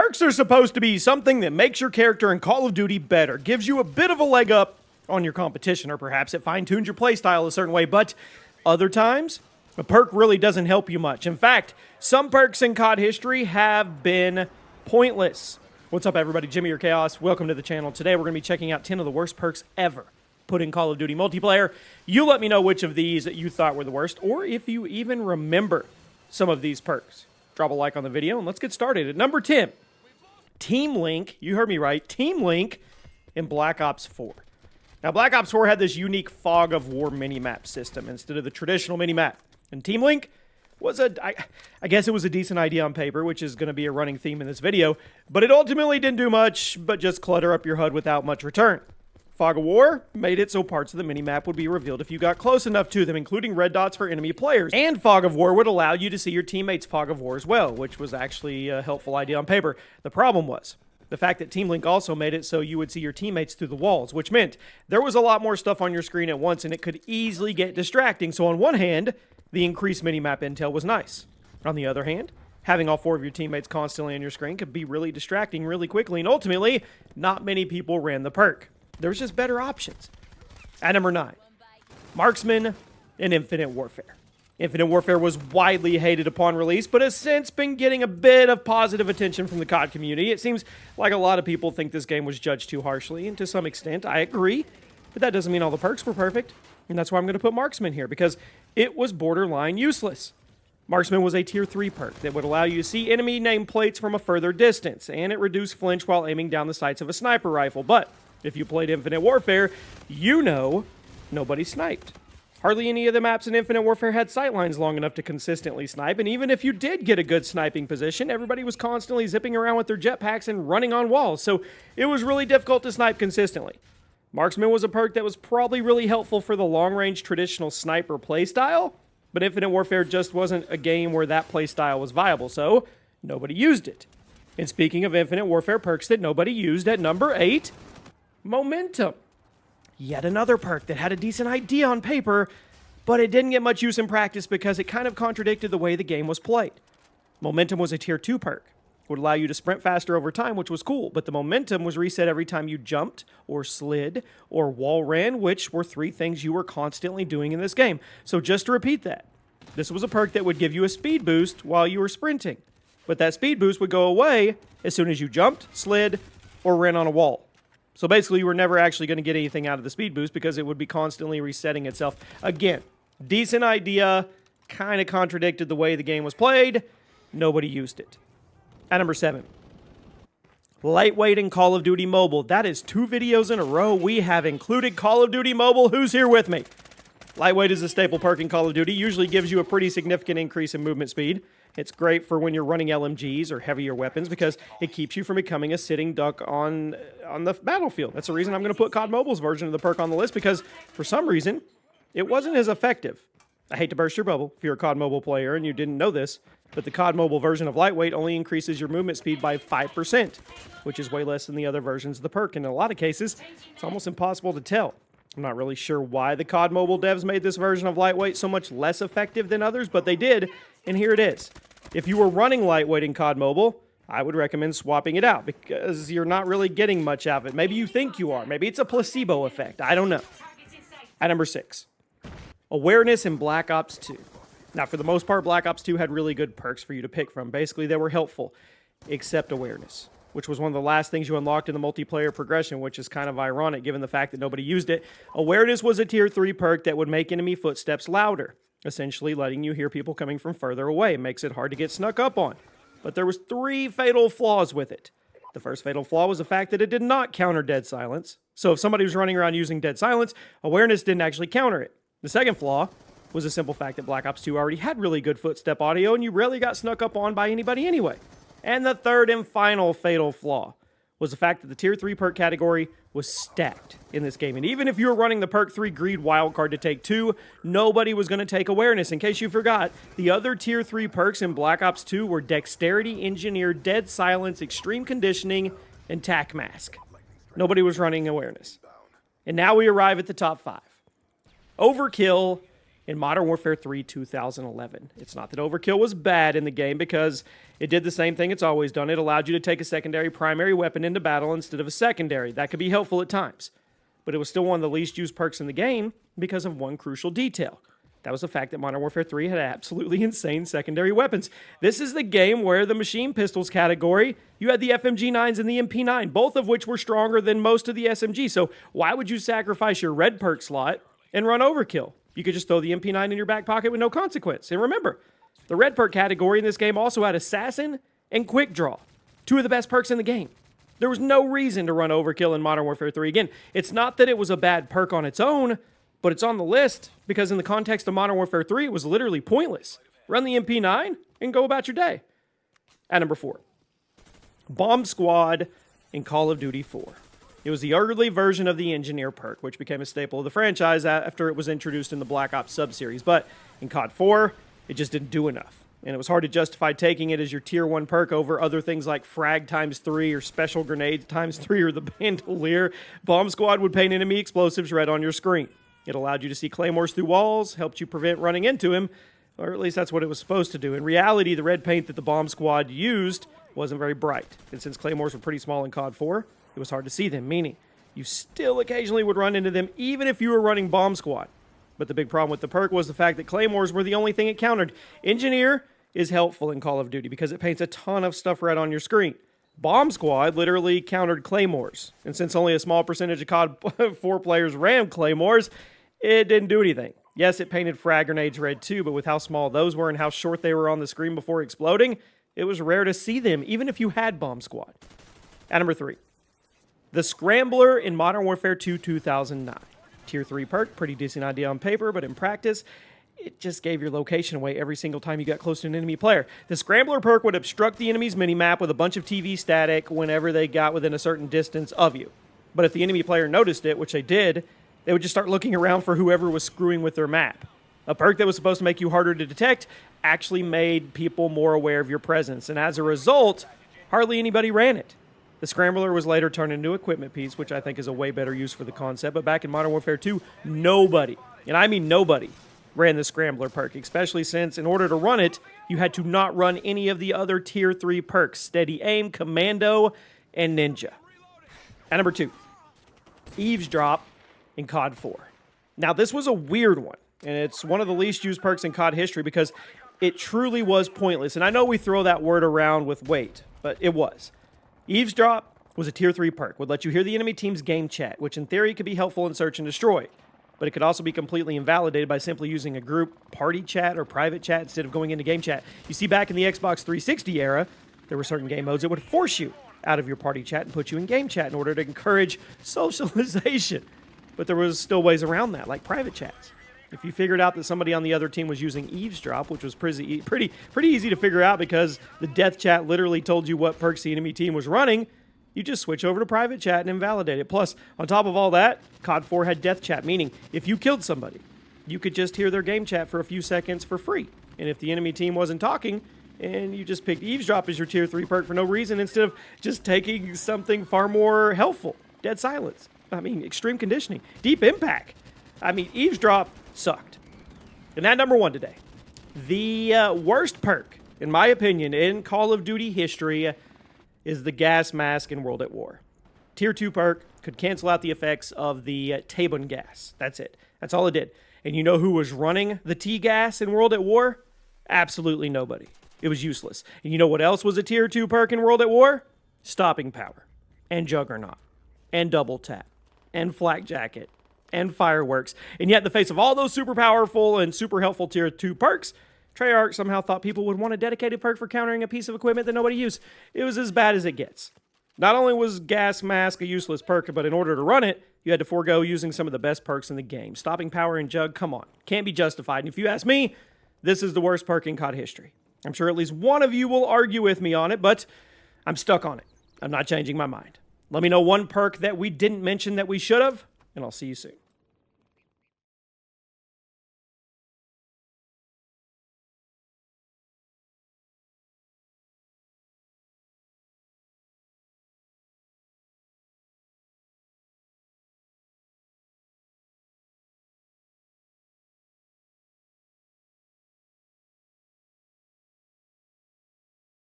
Perks are supposed to be something that makes your character in Call of Duty better, gives you a bit of a leg up on your competition, or perhaps it fine-tunes your playstyle a certain way, but other times, a perk really doesn't help you much. In fact, some perks in COD history have been pointless. What's up, everybody? Jimmy or Chaos. Welcome to the channel. Today, we're going to be checking out 10 of the worst perks ever put in Call of Duty multiplayer. You let me know which of these that you thought were the worst, or if you even remember some of these perks. Drop a like on the video, and let's get started. At number 10, Team Link. You heard me right. Team Link in Black Ops 4. Now, Black Ops 4 had this unique Fog of War minimap system instead of the traditional minimap. And Team Link was I guess it was a decent idea on paper, which is going to be a running theme in this video, but it ultimately didn't do much but just clutter up your HUD without much return. Fog of War made it so parts of the minimap would be revealed if you got close enough to them, including red dots for enemy players. And Fog of War would allow you to see your teammates' Fog of War as well, which was actually a helpful idea on paper. The problem was the fact that Team Link also made it so you would see your teammates through the walls, which meant there was a lot more stuff on your screen at once, and it could easily get distracting. So on one hand, the increased minimap intel was nice. On the other hand, having all four of your teammates constantly on your screen could be really distracting really quickly, and ultimately, not many people ran the perk. There was just better options. At number 9, Marksman in Infinite Warfare. Infinite Warfare was widely hated upon release, but has since been getting a bit of positive attention from the COD community. It seems like a lot of people think this game was judged too harshly, and to some extent, I agree. But that doesn't mean all the perks were perfect, and that's why I'm going to put Marksman here, because it was borderline useless. Marksman was a tier 3 perk that would allow you to see enemy nameplates from a further distance, and it reduced flinch while aiming down the sights of a sniper rifle. But if you played Infinite Warfare, you know nobody sniped. Hardly any of the maps in Infinite Warfare had sightlines long enough to consistently snipe, and even if you did get a good sniping position, everybody was constantly zipping around with their jetpacks and running on walls, so it was really difficult to snipe consistently. Marksman was a perk that was probably really helpful for the long-range traditional sniper playstyle, but Infinite Warfare just wasn't a game where that playstyle was viable, so nobody used it. And speaking of Infinite Warfare perks that nobody used, at number 8, Momentum. Yet another perk that had a decent idea on paper, but it didn't get much use in practice because it kind of contradicted the way the game was played. Momentum was a tier 2 perk. It would allow you to sprint faster over time, which was cool, but the momentum was reset every time you jumped, or slid, or wall ran, which were 3 things you were constantly doing in this game. So just to repeat that, this was a perk that would give you a speed boost while you were sprinting, but that speed boost would go away as soon as you jumped, slid, or ran on a wall. So basically, you were never actually going to get anything out of the speed boost because it would be constantly resetting itself. Again, decent idea, kind of contradicted the way the game was played. Nobody used it. At number 7, Lightweight in Call of Duty Mobile. That is 2 videos in a row we have included Call of Duty Mobile. Who's here with me? Lightweight is a staple perk in Call of Duty. Usually gives you a pretty significant increase in movement speed. It's great for when you're running LMGs or heavier weapons because it keeps you from becoming a sitting duck on the battlefield. That's the reason I'm going to put COD Mobile's version of the perk on the list, because for some reason, it wasn't as effective. I hate to burst your bubble if you're a COD Mobile player and you didn't know this, but the COD Mobile version of Lightweight only increases your movement speed by 5%, which is way less than the other versions of the perk. And in a lot of cases, it's almost impossible to tell. I'm not really sure why the COD Mobile devs made this version of Lightweight so much less effective than others, but they did, and here it is. If you were running Lightweight in COD Mobile, I would recommend swapping it out because you're not really getting much out of it. Maybe you think you are. Maybe it's a placebo effect. I don't know. At number 6, Awareness in Black Ops 2. Now, for the most part, Black Ops 2 had really good perks for you to pick from. Basically, they were helpful, except Awareness, which was one of the last things you unlocked in the multiplayer progression, which is kind of ironic given the fact that nobody used it. Awareness was a tier 3 perk that would make enemy footsteps louder, essentially letting you hear people coming from further away. It makes it hard to get snuck up on. But there was 3 fatal flaws with it. The first fatal flaw was the fact that it did not counter dead silence. So if somebody was running around using dead silence, Awareness didn't actually counter it. The second flaw was the simple fact that Black Ops 2 already had really good footstep audio and you rarely got snuck up on by anybody anyway. And the third and final fatal flaw was the fact that the tier 3 perk category was stacked in this game. And even if you were running the perk 3 greed wildcard to take 2, nobody was going to take Awareness. In case you forgot, the other tier 3 perks in Black Ops 2 were Dexterity, Engineer, Dead Silence, Extreme Conditioning, and Tac Mask. Nobody was running Awareness. And now we arrive at the top 5. Overkill in Modern Warfare 3 2011. It's not that overkill was bad in the game because it did the same thing it's always done. It allowed you to take a secondary primary weapon into battle instead of a secondary. That could be helpful at times. But it was still one of the least used perks in the game because of one crucial detail. That was the fact that Modern Warfare 3 had absolutely insane secondary weapons. This is the game where the machine pistols category, you had the FMG9s and the MP9, both of which were stronger than most of the SMG. So why would you sacrifice your red perk slot and run overkill? You could just throw the MP9 in your back pocket with no consequence. And remember, the red perk category in this game also had Assassin and Quick Draw, two of the best perks in the game. There was no reason to run overkill in Modern Warfare 3. Again, it's not that it was a bad perk on its own, but it's on the list because in the context of Modern Warfare 3, it was literally pointless. Run the MP9 and go about your day. At number 4, Bomb Squad in Call of Duty 4. It was the early version of the Engineer perk, which became a staple of the franchise after it was introduced in the Black Ops sub-series. But in COD 4, it just didn't do enough. And it was hard to justify taking it as your tier 1 perk over other things like Frag ×3 or Special Grenades ×3 or the Bandolier. Bomb Squad would paint enemy explosives red on your screen. It allowed you to see claymores through walls, helped you prevent running into him, or at least that's what it was supposed to do. In reality, the red paint that the Bomb Squad used wasn't very bright. And since claymores were pretty small in COD 4, it was hard to see them, meaning you still occasionally would run into them even if you were running Bomb Squad. But the big problem with the perk was the fact that claymores were the only thing it countered. Engineer is helpful in Call of Duty because it paints a ton of stuff red on your screen. Bomb Squad literally countered claymores. And since only a small percentage of COD 4 players ran claymores, it didn't do anything. Yes, it painted frag grenades red too, but with how small those were and how short they were on the screen before exploding, it was rare to see them, even if you had Bomb Squad. At number 3, the Scrambler in Modern Warfare 2 2009. Tier 3 perk, pretty decent idea on paper, but in practice, it just gave your location away every single time you got close to an enemy player. The Scrambler perk would obstruct the enemy's minimap with a bunch of TV static whenever they got within a certain distance of you. But if the enemy player noticed it, which they did, they would just start looking around for whoever was screwing with their map. A perk that was supposed to make you harder to detect actually made people more aware of your presence, and as a result, hardly anybody ran it. The Scrambler was later turned into an equipment piece, which I think is a way better use for the concept, but back in Modern Warfare 2, nobody, and I mean nobody, ran the Scrambler perk, especially since in order to run it, you had to not run any of the other Tier 3 perks, Steady Aim, Commando, and Ninja. At number 2, Eavesdrop in COD 4. Now, this was a weird one, and it's one of the least used perks in COD history because it truly was pointless, and I know we throw that word around with weight, but it was. Eavesdrop was a Tier 3 perk, would let you hear the enemy team's game chat, which in theory could be helpful in search and destroy. But it could also be completely invalidated by simply using a group party chat or private chat instead of going into game chat. You see, back in the Xbox 360 era, there were certain game modes that would force you out of your party chat and put you in game chat in order to encourage socialization. But there was still ways around that, like private chats. If you figured out that somebody on the other team was using Eavesdrop, which was pretty easy to figure out because the death chat literally told you what perks the enemy team was running, you just switch over to private chat and invalidate it. Plus, on top of all that, COD 4 had death chat, meaning if you killed somebody, you could just hear their game chat for a few seconds for free. And if the enemy team wasn't talking, and you just picked Eavesdrop as your Tier 3 perk for no reason instead of just taking something far more helpful, Dead Silence. I mean, Extreme Conditioning, Deep Impact. I mean, Eavesdrop sucked. And at number 1 today, the worst perk, in my opinion, in Call of Duty history is the gas mask in World at War. Tier 2 perk could cancel out the effects of the Tabun gas. That's it. That's all it did. And you know who was running the T-gas in World at War? Absolutely nobody. It was useless. And you know what else was a Tier 2 perk in World at War? Stopping Power, and Juggernaut, and Double Tap, and Flak Jacket, and Fireworks. And yet, in the face of all those super powerful and super helpful Tier 2 perks, Treyarch somehow thought people would want a dedicated perk for countering a piece of equipment that nobody used. It was as bad as it gets. Not only was Gas Mask a useless perk, but in order to run it, you had to forego using some of the best perks in the game. Stopping Power and Jug, come on. Can't be justified. And if you ask me, this is the worst perk in COD history. I'm sure at least one of you will argue with me on it, but I'm stuck on it. I'm not changing my mind. Let me know one perk that we didn't mention that we should have, and I'll see you soon.